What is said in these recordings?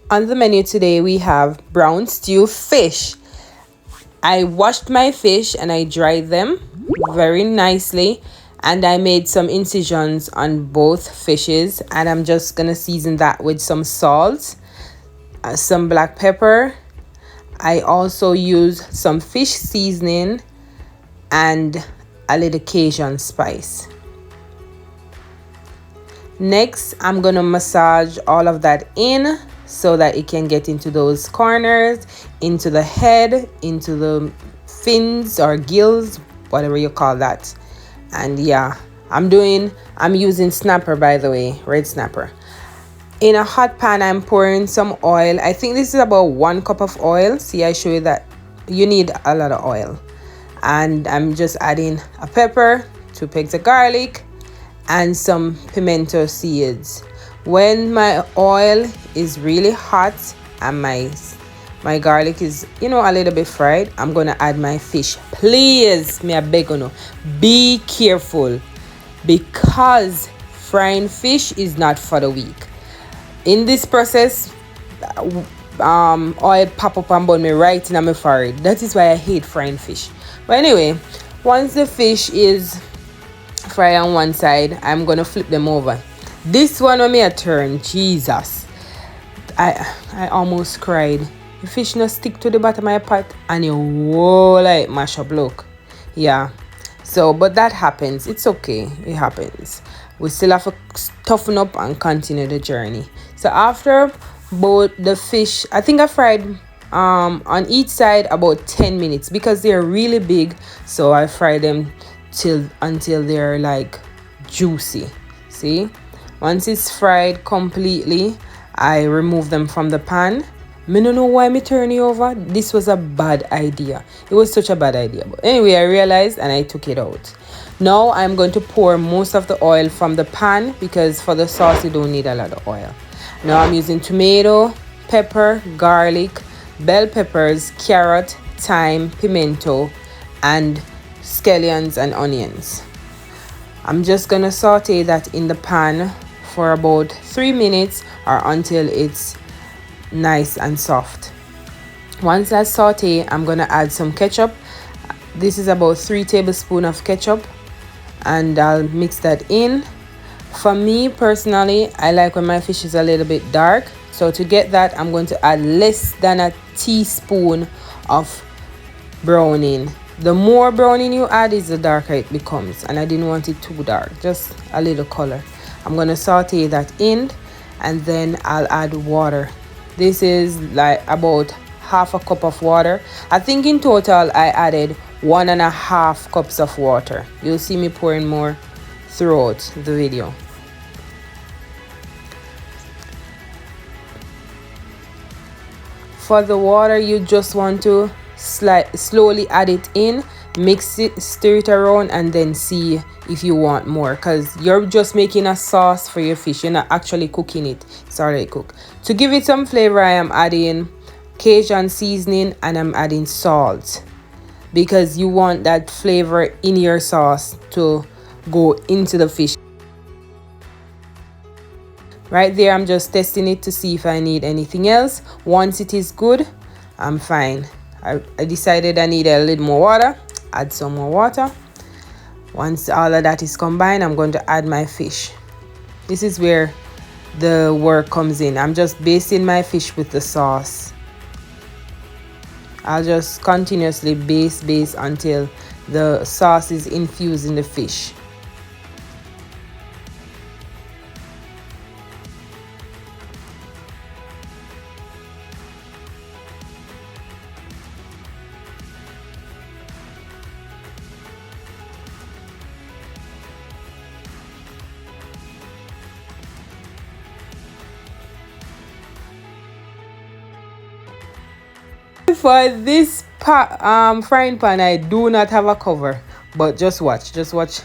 On the menu today, we have brown stew fish. I washed my fish and I dried them very nicely, and I made some incisions on both fishes, and I'm just gonna season that with some salt, some black pepper. I also use some fish seasoning and a little Cajun spice. Next, I'm gonna massage all of that in so that it can get into those corners, into the head, into the fins or gills, whatever you call that. And yeah, I'm using snapper, by the way, red snapper. In a hot pan, I'm pouring some oil. I think this is about 1 cup of oil. See, I show you that you need a lot of oil. And I'm just adding a pepper, 2 pegs of garlic, and some pimento seeds. When my oil is really hot and my garlic is, a little bit fried, I'm gonna add my fish. Please, me I beg you, be careful, because frying fish is not for the weak. In this process, oil pop up and burn me right in my forehead. That is why I hate frying fish. But anyway, once the fish is fried on one side, I'm gonna flip them over. This one when me a turn, Jesus, I almost cried. The fish not stick to the bottom of my pot and you like mash up. Look, yeah. So, but that happens. It's okay. It happens. We still have to toughen up and continue the journey. So after both the fish, I think I fried on each side about 10 minutes because they're really big. So I fry them until they're like juicy. See? Once it's fried completely, I remove them from the pan. I don't know why me turn it over. This was a bad idea. It was such a bad idea. But anyway, I realized and I took it out. Now I'm going to pour most of the oil from the pan because for the sauce you don't need a lot of oil. Now I'm using tomato, pepper, garlic, bell peppers, carrot, thyme, pimento, and scallions and onions. I'm just gonna saute that in the pan for about 3 minutes or until it's nice and soft. Once that's saute, I'm gonna add some ketchup. This is about 3 tablespoons of ketchup, and I'll mix that in. For me personally, I like when my fish is a little bit dark, so to get that I'm going to add less than a teaspoon of browning. The more browning you add is the darker it becomes, and I didn't want it too dark, just a little color. I'm gonna saute that in, and then I'll add water. This is like about half a cup of water. I think in total I added 1.5 cups of water. You'll see me pouring more throughout the video. For the water, you just want to slowly add it in, mix it, stir it around, and then see if you want more, because you're just making a sauce for your fish. You're not actually cooking it. It's already cooked. To give it some flavor, I am adding Cajun seasoning and I'm adding salt, because you want that flavor in your sauce to go into the fish. Right there, I'm just testing it to see if I need anything else. Once it is good, I'm fine. I decided I need a little more water. Add some more water. Once all of that is combined, I'm going to add my fish. This is where the work comes in. I'm just basting my fish with the sauce. I'll just continuously baste until the sauce is infused in the fish. For this frying pan, I do not have a cover, but just watch just watch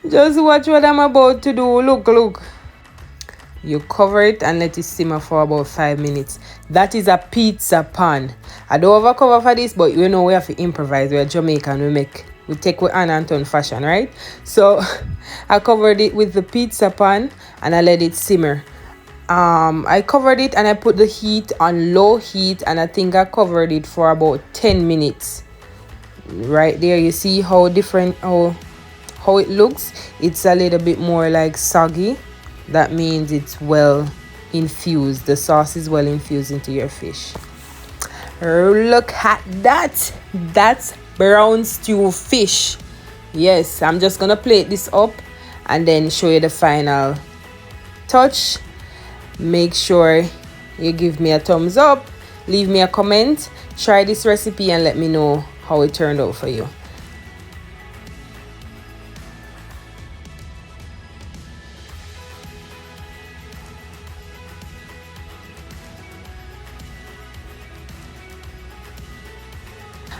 what I'm about to do. Look, You cover it and let it simmer for about 5 minutes. That is a pizza pan. I don't over cover for this, but you know we have to improvise. We're Jamaican, we take with Anna Anton fashion, right? So I covered it with the pizza pan and I let it simmer. I covered it and I put the heat on low heat, and I think I covered it for about 10 minutes. Right there, you see how different how it looks. It's a little bit more like soggy. That means it's well infused. The sauce is well infused into your fish. Look at that. That's brown stew fish. Yes, I'm just gonna plate this up and then show you the final touch. Make sure you give me a thumbs up, leave me a comment, try this recipe and let me know how it turned out for you.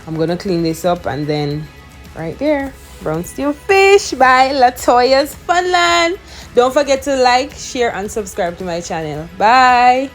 I'm gonna clean this up and then right there, brown stew fish by Latoya's Funland. Don't forget to like, share and subscribe to my channel. Bye.